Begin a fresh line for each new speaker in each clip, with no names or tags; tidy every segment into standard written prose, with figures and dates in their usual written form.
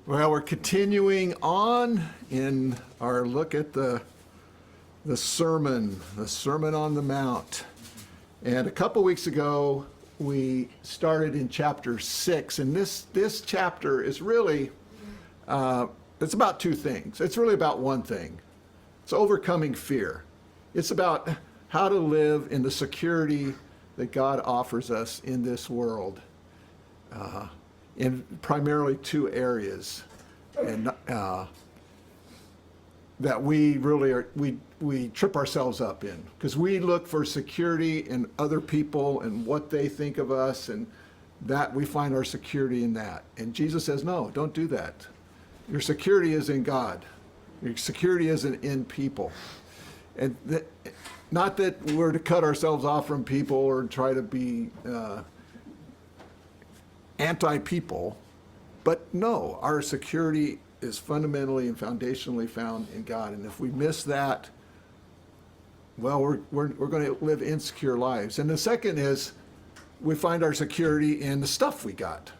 Well, we're continuing on in our look at the Sermon on the Mount. And a couple weeks ago, we started in chapter 6, and this chapter is really, it's about two things. It's really about one thing. It's overcoming fear. It's about how to live in the security that God offers us in this world. In primarily two areas, and that we really are, we trip ourselves up in, because we look for security in other people and what they think of us, and that we find our security in that. And Jesus says, no, don't do that. Your security is in God. Your security isn't in people. And not that we're to cut ourselves off from people or try to be anti-people, but no, our security is fundamentally and foundationally found in God. And if we miss that, well, we're going to live insecure lives. And the second is we find our security in the stuff we got.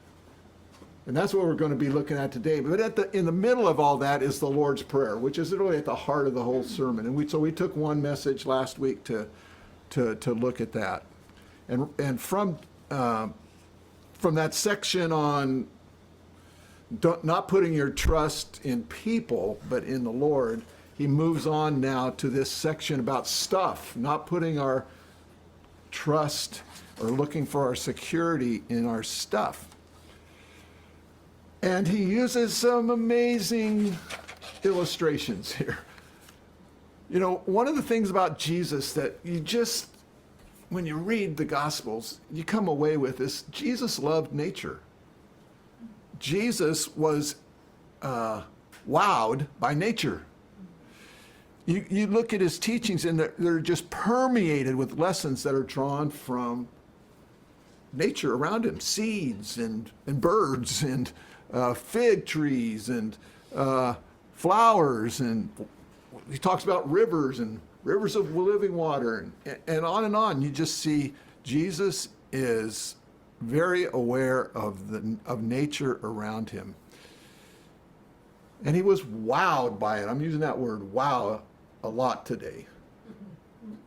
And that's what we're going to be looking at today. But in the middle of all that is the Lord's Prayer, which is really at the heart of the whole sermon. And so we took one message last week to look at that. And from that section on not putting your trust in people, but in the Lord, he moves on now to this section about stuff, not putting our trust or looking for our security in our stuff. And he uses some amazing illustrations here. You know, one of the things about Jesus that you just, when you read the Gospels, you come away with this: Jesus loved nature. Jesus was wowed by nature. You look at his teachings and they're just permeated with lessons that are drawn from nature around him. Seeds and birds and fig trees and flowers. And he talks about rivers and rivers of living water, and on and on. You just see Jesus is very aware of nature around him. And he was wowed by it. I'm using that word wow a lot today,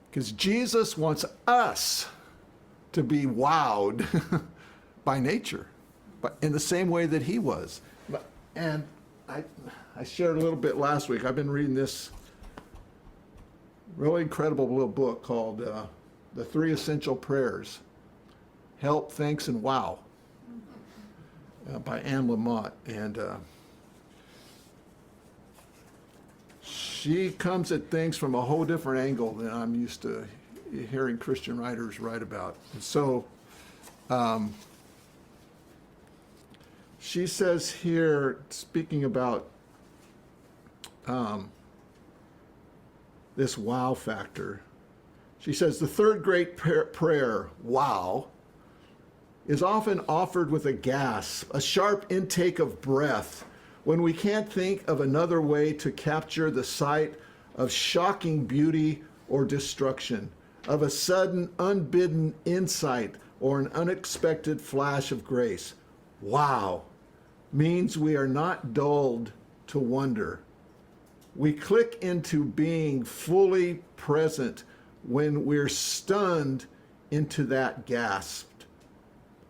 because Jesus wants us to be wowed by nature, but in the same way that he was. And I shared a little bit last week. I've been reading this really incredible little book called The Three Essential Prayers: Help, Thanks, and Wow, by Anne Lamott. And she comes at things from a whole different angle than I'm used to hearing Christian writers write about. And so she says here, speaking about this wow factor, she says, the third great prayer, wow, is often offered with a gasp, a sharp intake of breath, when we can't think of another way to capture the sight of shocking beauty or destruction, of a sudden unbidden insight or an unexpected flash of grace. Wow means we are not dulled to wonder. We click into being fully present when we're stunned into that gasp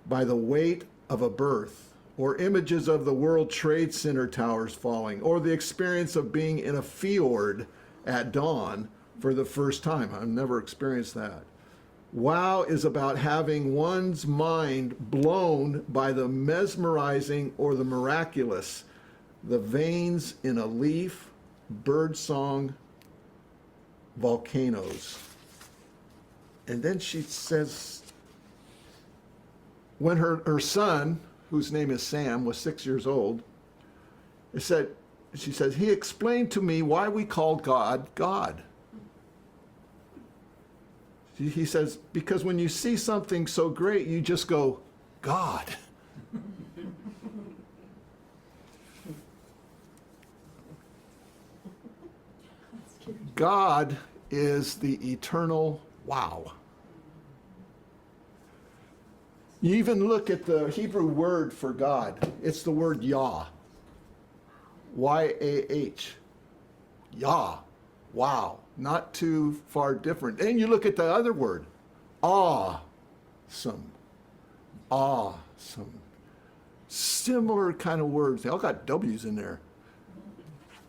by the weight of a birth, or images of the World Trade Center towers falling, or the experience of being in a fjord at dawn for the first time. I've never experienced that. Wow is about having one's mind blown by the mesmerizing or the miraculous, the veins in a leaf, birdsong, volcanoes. And then she says, when her son, whose name is Sam, was 6 years old, she says, he explained to me why we called God, God. He says, because when you see something so great, you just go, God. God is the eternal wow. You even look at the Hebrew word for God. It's the word Yah. Y-A-H. Yah. Wow. Not too far different. And you look at the other word. Awesome. Awesome. Similar kind of words. They all got W's in there.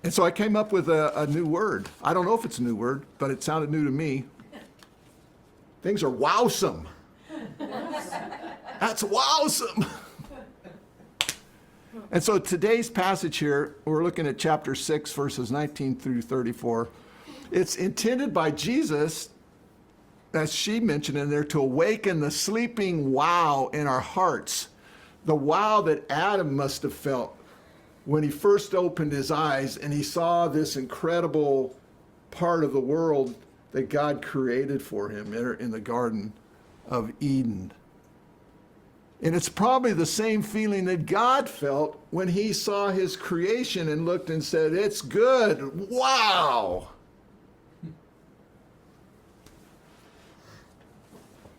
And so I came up with a new word. I don't know if it's a new word, but it sounded new to me. Things are wowsome. That's wowsome. And so today's passage here, we're looking at chapter 6, verses 19 through 34. It's intended by Jesus, as she mentioned in there, to awaken the sleeping wow in our hearts. The wow that Adam must have felt when he first opened his eyes and he saw this incredible part of the world that God created for him in the Garden of Eden. And it's probably the same feeling that God felt when he saw his creation and looked and said, "It's good. Wow."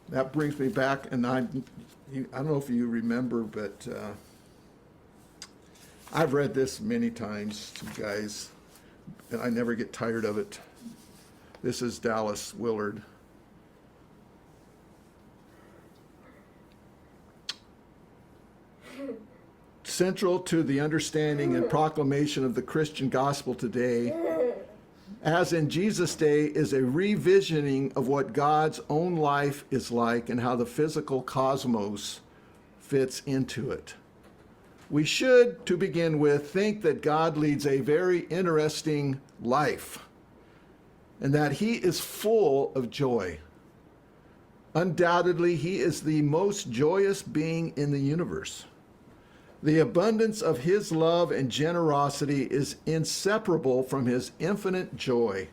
That brings me back, and I don't know if you remember, but I've read this many times, you guys, and I never get tired of it. This is Dallas Willard. Central to the understanding and proclamation of the Christian gospel today, as in Jesus' day, is a revisioning of what God's own life is like and how the physical cosmos fits into it. We should, to begin with, think that God leads a very interesting life and that he is full of joy. Undoubtedly, he is the most joyous being in the universe. The abundance of his love and generosity is inseparable from his infinite joy.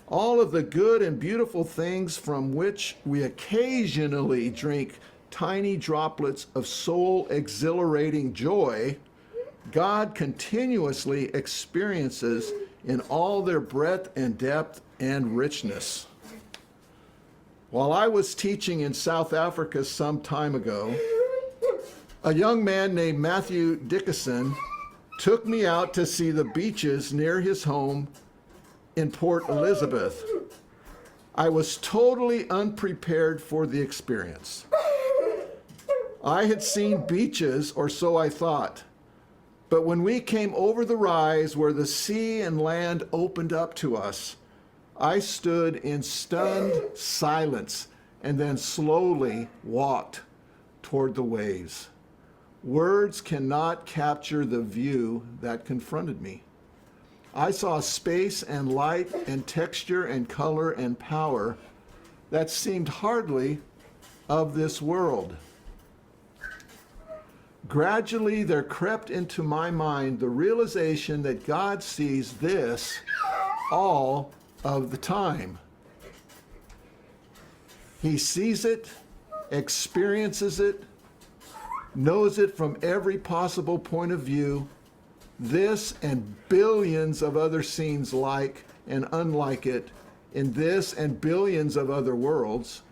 All of the good and beautiful things from which we occasionally drink tiny droplets of soul-exhilarating joy, God continuously experiences in all their breadth and depth and richness. While I was teaching in South Africa some time ago, a young man named Matthew Dickinson took me out to see the beaches near his home in Port Elizabeth. I was totally unprepared for the experience. I had seen beaches, or so I thought. But when we came over the rise where the sea and land opened up to us, I stood in stunned silence and then slowly walked toward the waves. Words cannot capture the view that confronted me. I saw space and light and texture and color and power that seemed hardly of this world. Gradually, there crept into my mind the realization that God sees this all of the time. He sees it, experiences it, knows it from every possible point of view, this and billions of other scenes like and unlike it in this and billions of other worlds.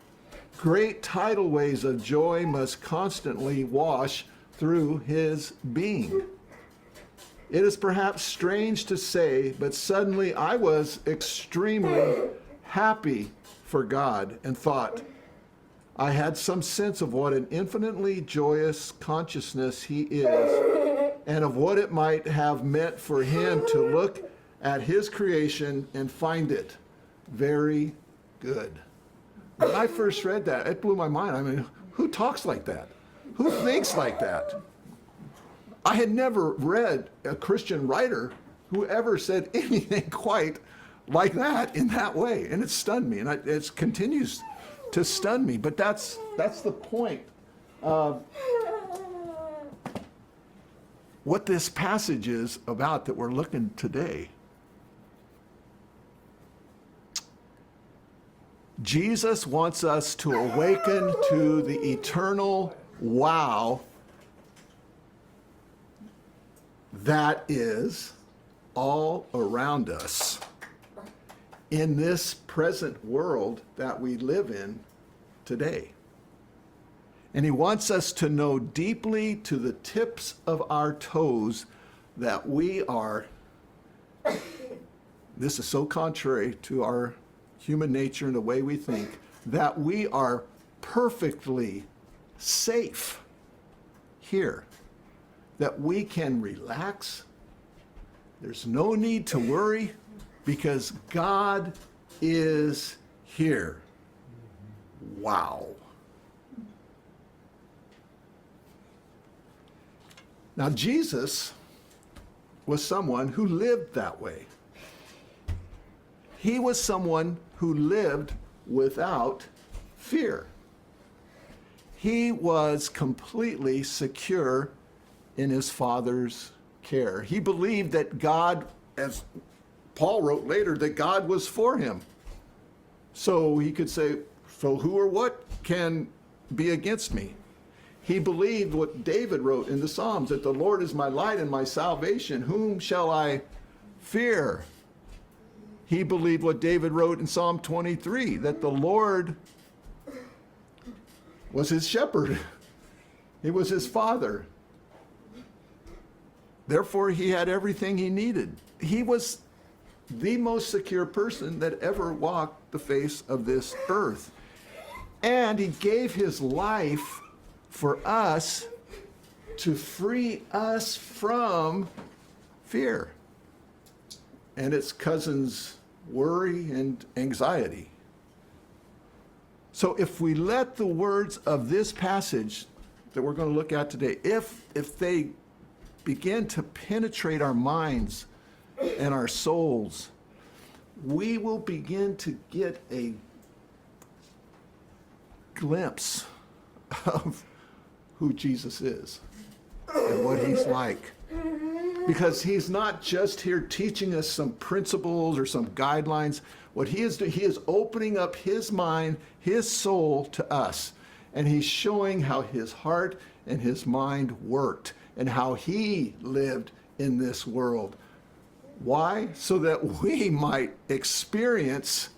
Great tidal waves of joy must constantly wash through his being. It is perhaps strange to say, but suddenly I was extremely happy for God and thought, I had some sense of what an infinitely joyous consciousness he is and of what it might have meant for him to look at his creation and find it very good. When I first read that, it blew my mind. I mean, who talks like that? Who thinks like that? I had never read a Christian writer who ever said anything quite like that in that way. And it stunned me, and it continues to stun me. But that's the point of what this passage is about that we're looking today. Jesus wants us to awaken to the eternal wow that is all around us in this present world that we live in today. And he wants us to know deeply to the tips of our toes that we are, this is so contrary to our human nature and the way we think, that we are perfectly safe here, that we can relax. There's no need to worry because God is here. Wow. Now, Jesus was someone who lived that way. He was someone who lived without fear. He was completely secure in his Father's care. He believed that God, as Paul wrote later, that God was for him. So he could say, so who or what can be against me? He believed what David wrote in the Psalms, that the Lord is my light and my salvation. Whom shall I fear? He believed what David wrote in Psalm 23, that the Lord was his shepherd. He was his father. Therefore, he had everything he needed. He was the most secure person that ever walked the face of this earth. And he gave his life for us to free us from fear and its cousins, worry and anxiety. So if we let the words of this passage that we're going to look at today, if they begin to penetrate our minds and our souls, we will begin to get a glimpse of who Jesus is and what he's like. Because he's not just here teaching us some principles or some guidelines. What he is doing, he is opening up his mind, his soul to us. And he's showing how his heart and his mind worked and how he lived in this world. Why? So that we might experience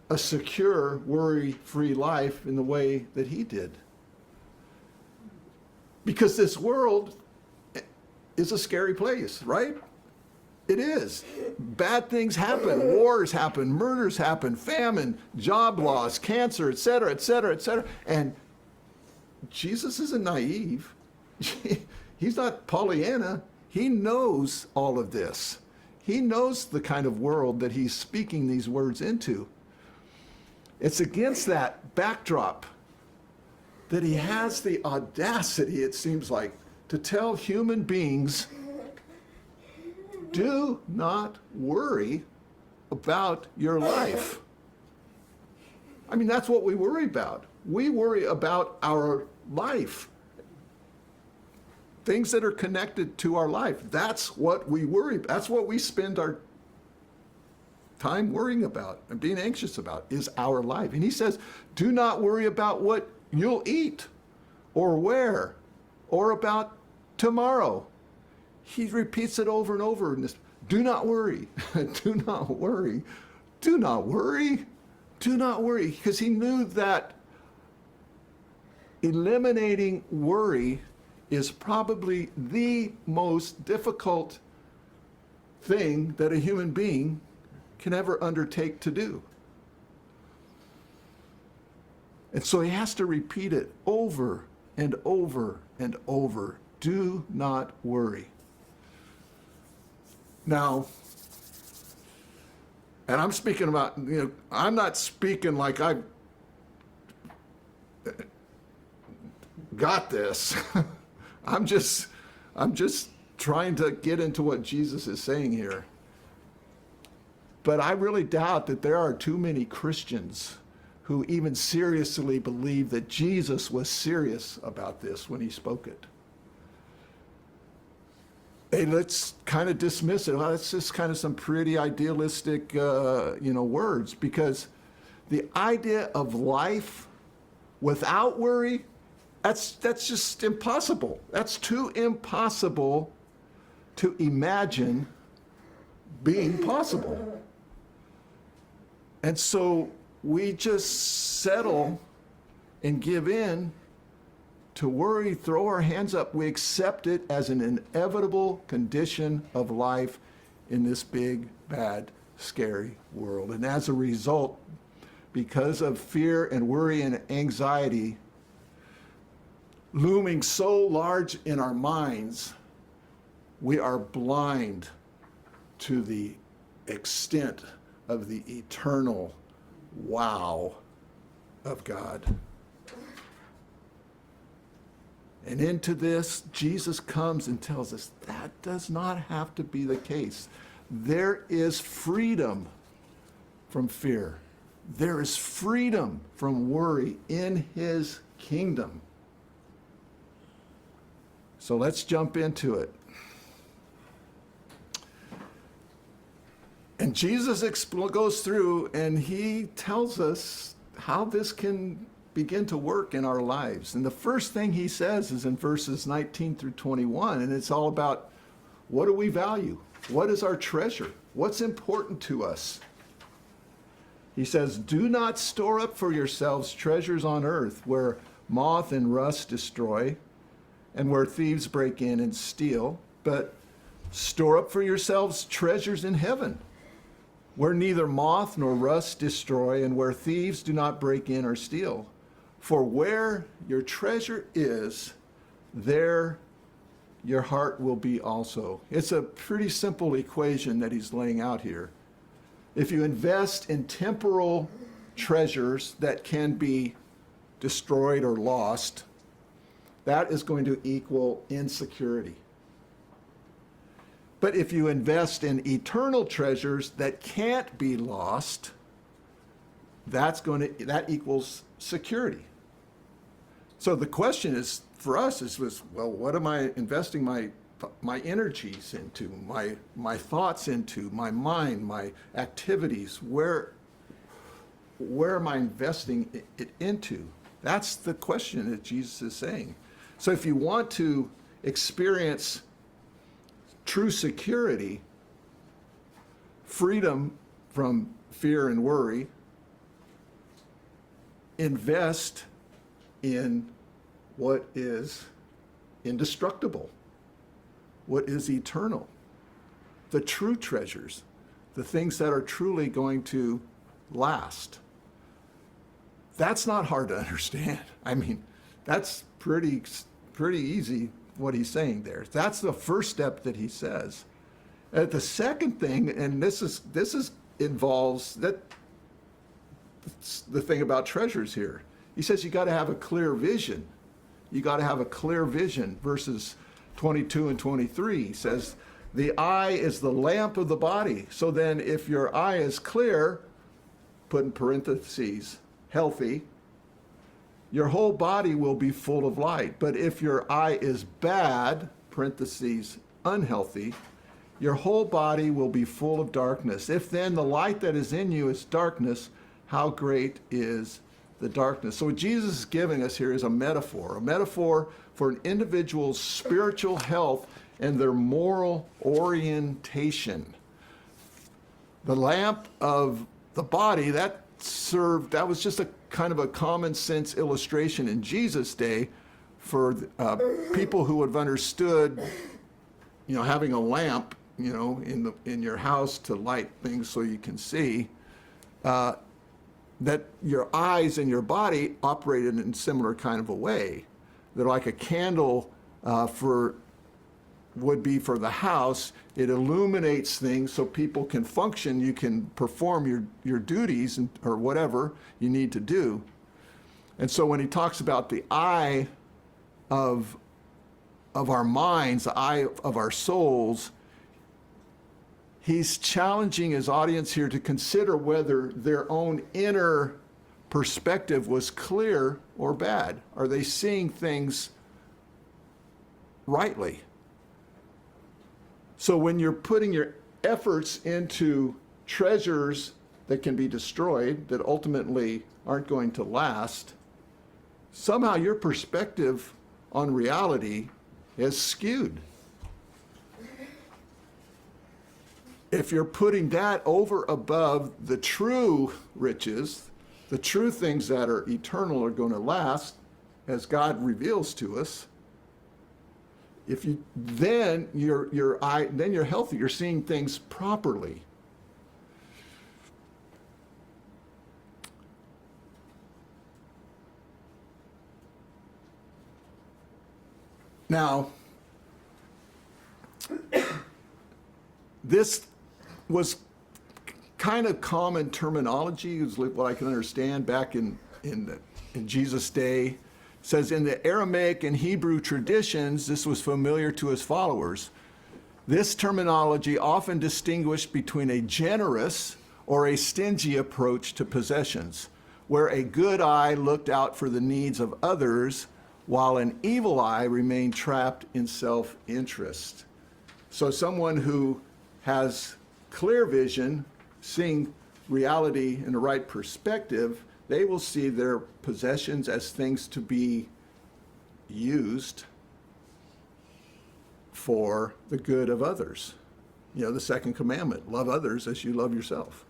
a secure, worry-free life in the way that he did. Because this world is a scary place, right? It is. Bad things happen. Wars happen. Murders happen. Famine, job loss, cancer, et cetera, et cetera, et cetera. And Jesus isn't naive. He's not Pollyanna. He knows all of this. He knows the kind of world that he's speaking these words into. It's against that backdrop that he has the audacity, it seems like, to tell human beings, do not worry about your life. I mean, that's what we worry about. We worry about our life. Things that are connected to our life. That's what we worry about. That's what we spend our time worrying about and being anxious about, is our life. And he says, do not worry about what you'll eat or wear or about tomorrow. He repeats it over and over in this. Do not worry. Do not worry. Do not worry. Do not worry. Because he knew that eliminating worry is probably the most difficult thing that a human being can ever undertake to do. And so he has to repeat it over and over and over. Do not worry. Now, and I'm speaking about, I'm not speaking like I've got this. I'm just trying to get into what Jesus is saying here. But I really doubt that there are too many Christians who even seriously believe that Jesus was serious about this when he spoke it. Hey, let's kind of dismiss it. Well, it's just kind of some pretty idealistic, words, because the idea of life without worry, that's just impossible. That's too impossible to imagine being possible. And so we just settle and give in to worry, throw our hands up. We accept it as an inevitable condition of life in this big, bad, scary world. And as a result, because of fear and worry and anxiety looming so large in our minds, we are blind to the extent of the eternal wow of God. And into this, Jesus comes and tells us that does not have to be the case. There is freedom from fear. There is freedom from worry in his kingdom. So let's jump into it. And Jesus goes through and he tells us how this can begin to work in our lives. And the first thing he says is in verses 19 through 21, and it's all about what do we value? What is our treasure? What's important to us? He says, do not store up for yourselves treasures on earth where moth and rust destroy and where thieves break in and steal, but store up for yourselves treasures in heaven where neither moth nor rust destroy and where thieves do not break in or steal. For where your treasure is, there your heart will be also. It's a pretty simple equation that he's laying out here. If you invest in temporal treasures that can be destroyed or lost, that is going to equal insecurity. But if you invest in eternal treasures that can't be lost, that equals security. So the question is for us is well, what am I investing my energies into, my thoughts into, my mind, my activities? Where am I investing it into? That's the question that Jesus is saying. So if you want to experience true security, freedom from fear and worry, invest in what is indestructible, what is eternal, the true treasures, the things that are truly going to last. That's not hard to understand. I mean, that's pretty easy what he's saying there. That's the first step that he says. And the second thing, and this involves that the thing about treasures here. He says you got to have a clear vision. You got to have a clear vision. Verses 22 and 23 he says, the eye is the lamp of the body. So then if your eye is clear, put in parentheses, healthy, your whole body will be full of light. But if your eye is bad, parentheses, unhealthy, your whole body will be full of darkness. If then the light that is in you is darkness, how great is the darkness? So what Jesus is giving us here is a metaphor for an individual's spiritual health and their moral orientation. The lamp of the body, that was just a kind of a common sense illustration in Jesus' day for people who would have understood, having a lamp, in your house to light things so you can see, that your eyes and your body operated in a similar kind of a way. They're like a candle would be for the house. It illuminates things so people can function. You can perform your duties or whatever you need to do. And so when he talks about the eye of our minds, the eye of our souls, he's challenging his audience here to consider whether their own inner perspective was clear or bad. Are they seeing things rightly? So when you're putting your efforts into treasures that can be destroyed, that ultimately aren't going to last, somehow your perspective on reality is skewed. If you're putting that over above the true riches, the true things that are eternal are going to last, as God reveals to us, if you then you're healthy, you're seeing things properly. Now, this was kind of common terminology, is what I can understand back in Jesus' day. It says in the Aramaic and Hebrew traditions, this was familiar to his followers. This terminology often distinguished between a generous or a stingy approach to possessions, where a good eye looked out for the needs of others, while an evil eye remained trapped in self-interest. So someone who has clear vision, seeing reality in the right perspective, they will see their possessions as things to be used for the good of others. You know, the second commandment, love others as you love yourself.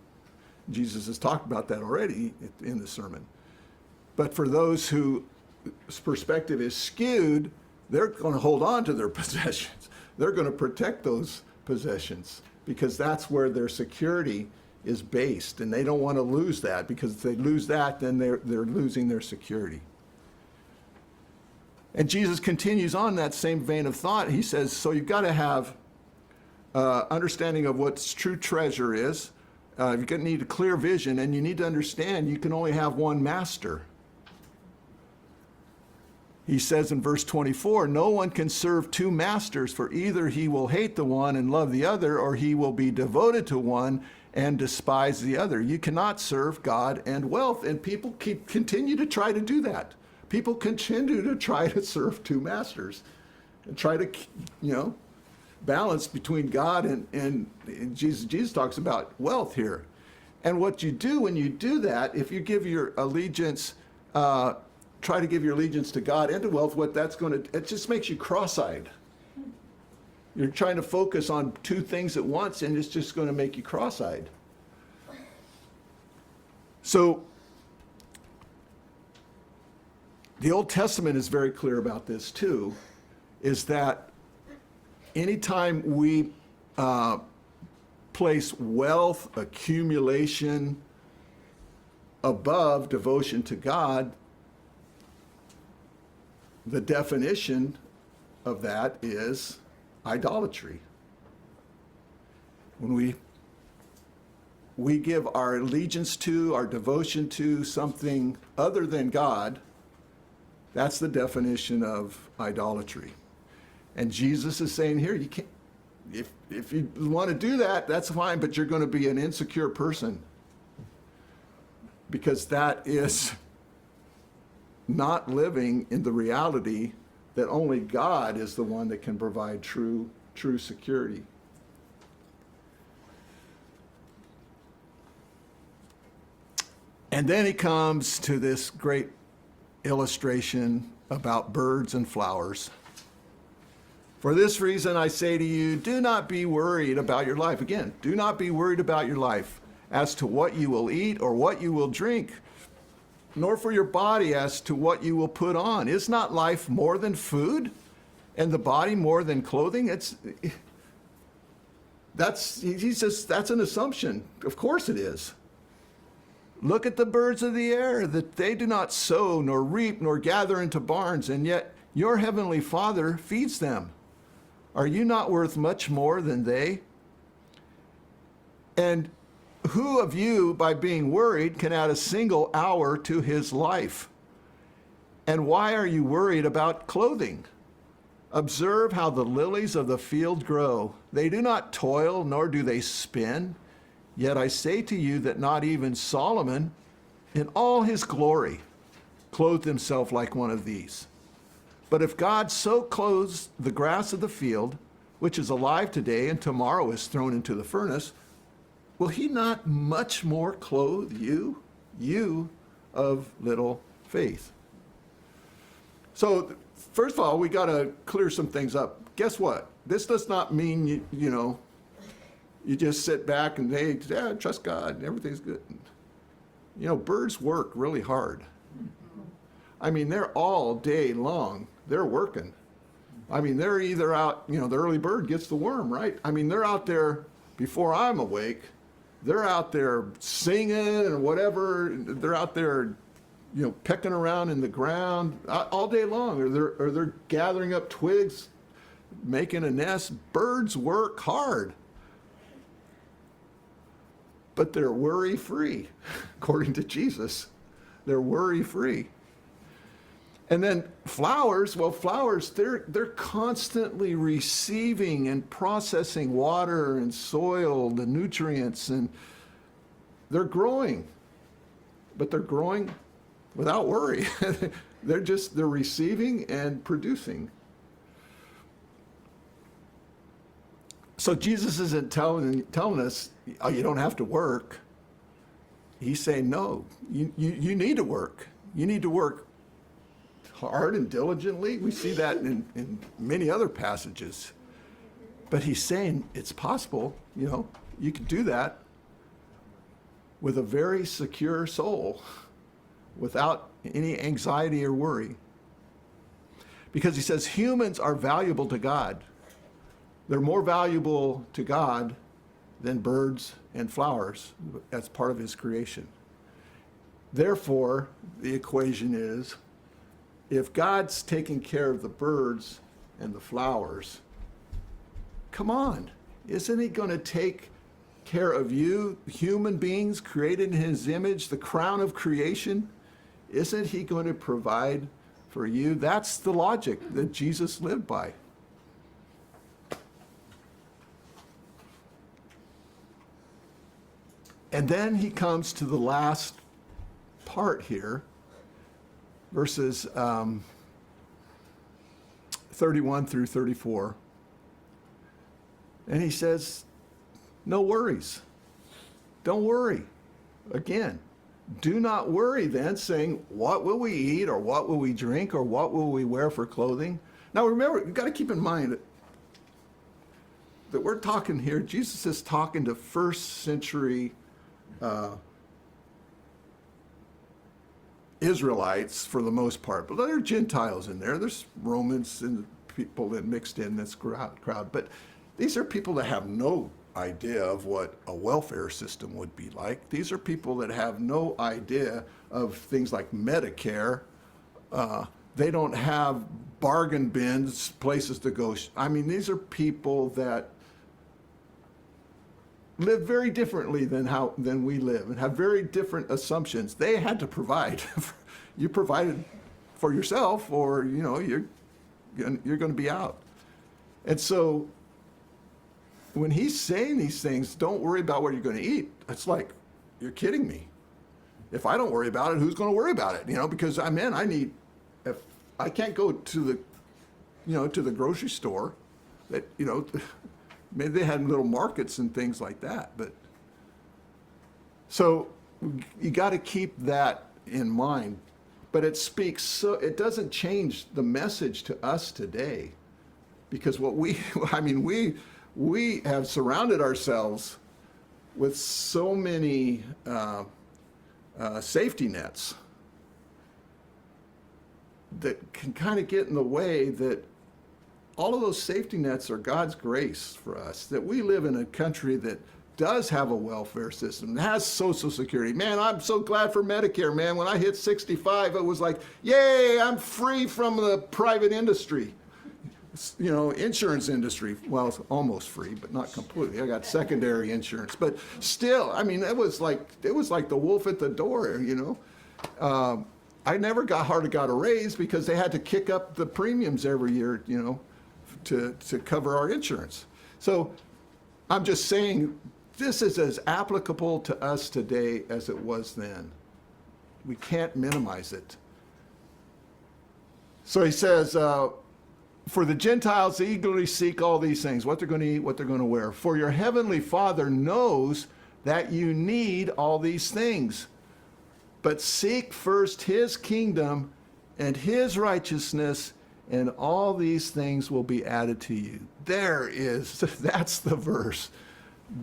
Jesus has talked about that already in the sermon. But for those whose perspective is skewed, they're going to hold on to their possessions. They're going to protect those possessions because that's where their security is based, and they don't want to lose that, because if they lose that, then they're losing their security. And Jesus continues on that same vein of thought. He says, so you've got to have understanding of what true treasure is. You're going to need a clear vision, and you need to understand you can only have one master. He says in verse 24, no one can serve two masters, for either he will hate the one and love the other, or he will be devoted to one and despise the other. You cannot serve God and wealth. And people continue to try to do that. People continue to try to serve two masters and try to, balance between God and Jesus. Jesus talks about wealth here. And what you do when you do that, if you give your allegiance, try to give your allegiance to God and to wealth, it just makes you cross-eyed. You're trying to focus on two things at once, and it's just going to make you cross-eyed. So, the Old Testament is very clear about this too, is that anytime we place wealth accumulation above devotion to God, the definition of that is idolatry. When we give our allegiance to, our devotion to something other than God, that's the definition of idolatry. And Jesus is saying here, you can't, if you want to do that, that's fine, but you're going to be an insecure person, because that is not living in the reality that only God is the one that can provide true security. And then he comes to this great illustration about birds and flowers. For this reason, I say to you, do not be worried about your life. Again, do not be worried about your life as to what you will eat or what you will drink, nor for your body as to what you will put on. Is not life more than food, and the body more than clothing? That's an assumption. Of course it is. Look at the birds of the air, that they do not sow, nor reap, nor gather into barns, and yet your heavenly Father feeds them. Are you not worth much more than they? And who of you, by being worried, can add a single hour to his life? And why are you worried about clothing? Observe how the lilies of the field grow. They do not toil, nor do they spin. Yet I say to you that not even Solomon, in all his glory, clothed himself like one of these. But if God so clothes the grass of the field, which is alive today and tomorrow is thrown into the furnace, will he not much more clothe you, you of little faith? So, first of all, we got to clear some things up. Guess what? This does not mean, you just sit back and, hey, trust God, everything's good. Birds work really hard. I mean, they're all day long, they're working. I mean, they're either out, you know, the early bird gets the worm, right? I mean, they're out there before I'm awake. They're out there singing and whatever. They're out there, you know, pecking around in the ground all day long, or they're gathering up twigs, making a nest. Birds work hard, but they're worry-free, according to Jesus. They're worry-free. And then flowers, well, flowers, they're constantly receiving and processing water and soil, the nutrients, and they're growing. But they're growing without worry. They're receiving and producing. So Jesus isn't telling us, oh, you don't have to work. He's saying, no, you need to work. You need to work hard and diligently. We see that in many other passages. But he's saying it's possible, you know, you can do that with a very secure soul without any anxiety or worry. Because he says humans are valuable to God. They're more valuable to God than birds and flowers as part of his creation. Therefore, the equation is, if God's taking care of the birds and the flowers, come on, isn't he going to take care of you, human beings created in his image, the crown of creation? Isn't he going to provide for you? That's the logic that Jesus lived by. And then he comes to the last part here, verses 31 through 34. And he says, no worries. Don't worry. Again, do not worry then, saying, what will we eat, or what will we drink, or what will we wear for clothing? Now remember, you've got to keep in mind that we're talking here, Jesus is talking to first century Israelites for the most part, but there are Gentiles in there. There's Romans and people that mixed in this crowd. But these are people that have no idea of what a welfare system would be like. These are people that have no idea of things like Medicare. They don't have bargain bins, places to go. I mean, these are people that live very differently than we live and have very different assumptions. They had to provide. You provided for yourself, or you know you're going to be out. And so when he's saying these things, don't worry about what you're going to eat. It's like, you're kidding me. If I don't worry about it, who's going to worry about it? You know, because if I can't go to the grocery store, that maybe they had little markets and things like that. But so you got to keep that in mind. But it doesn't change the message to us today, because we have surrounded ourselves with so many safety nets that can kind of get in the way. That all of those safety nets are God's grace for us, that we live in a country that does have a welfare system, that has Social Security. Man, I'm so glad for Medicare, man. When I hit 65, it was like, yay, I'm free from the private industry. Insurance industry. Well, it's almost free, but not completely. I got secondary insurance, but still, I mean, it was like the wolf at the door, I never hardly got a raise because they had to kick up the premiums every year, to cover our insurance. So I'm just saying, this is as applicable to us today as it was then. We can't minimize it. So he says, for the Gentiles, they eagerly seek all these things, what they're going to eat, what they're going to wear. For your heavenly Father knows that you need all these things. But seek first his kingdom and his righteousness, and all these things will be added to you. That's the verse.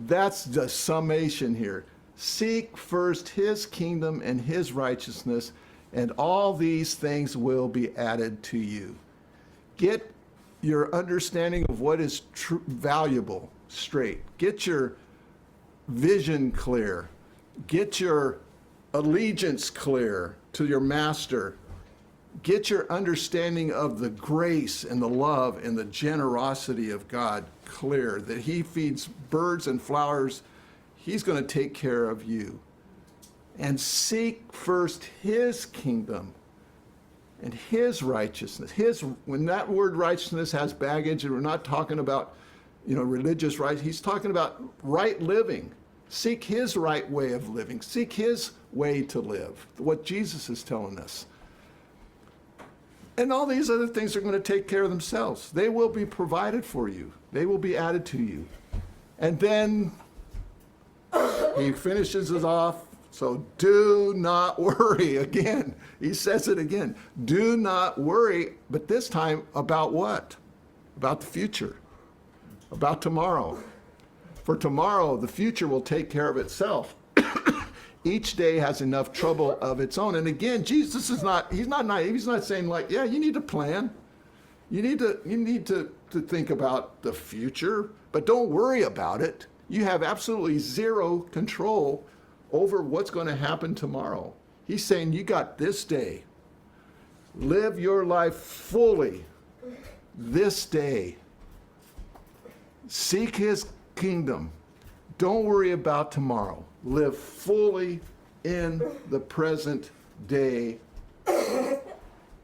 That's the summation here. Seek first his kingdom and his righteousness, and all these things will be added to you. Get your understanding of what is valuable straight. Get your vision clear. Get your allegiance clear to your master. Get your understanding of the grace and the love and the generosity of God clear, that he feeds birds and flowers. He's going to take care of you. And seek first his kingdom and his righteousness. When that word righteousness has baggage, and we're not talking about, religious right, he's talking about right living. Seek his right way of living. Seek his way to live, what Jesus is telling us. And all these other things are going to take care of themselves. They will be provided for you. They will be added to you. And then he finishes it off. So do not worry. Again, he says it again. Do not worry, but this time about what? About the future. About tomorrow. For tomorrow, the future will take care of itself. Each day has enough trouble of its own. And again, Jesus is not, he's not naive. He's not saying like, yeah, you need to plan. You need to think about the future, but don't worry about it. You have absolutely zero control over what's going to happen tomorrow. He's saying you got this day. Live your life fully this day. Seek his kingdom. Don't worry about tomorrow. Live fully in the present day,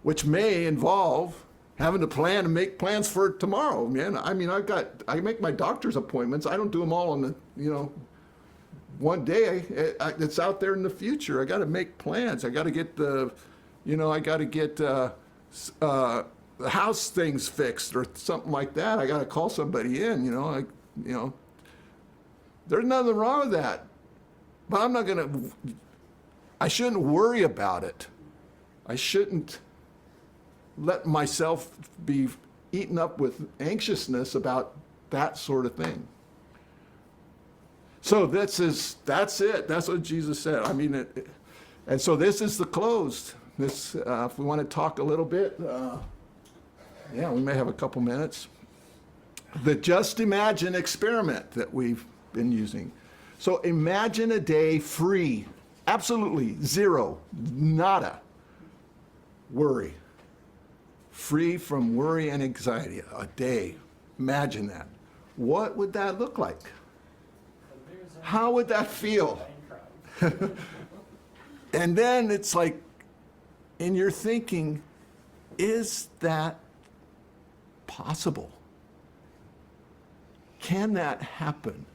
which may involve having to plan and make plans for tomorrow, man. I mean, I make my doctor's appointments. I don't do them all in the, one day. It's out there in the future. I got to make plans. I got to get the house things fixed or something like that. I got to call somebody in, There's nothing wrong with that. But I shouldn't worry about it. I shouldn't let myself be eaten up with anxiousness about that sort of thing. So that's it. That's what Jesus said. I mean, and so this is the close. This, if we want to talk a little bit, we may have a couple minutes. The Just Imagine experiment that we've been using. So imagine a day free, absolutely zero, nada, worry. Free from worry and anxiety, a day. Imagine that. What would that look like? How would that feel? And then it's like, in your thinking, is that possible? Can that happen?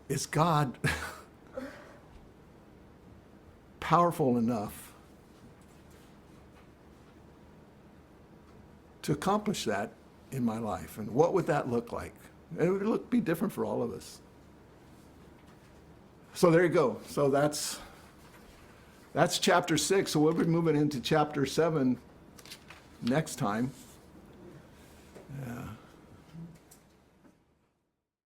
Is God powerful enough to accomplish that in my life? And what would that look like? It would be different for all of us. So there you go. So that's chapter 6. So we'll be moving into chapter 7 next time. Yeah.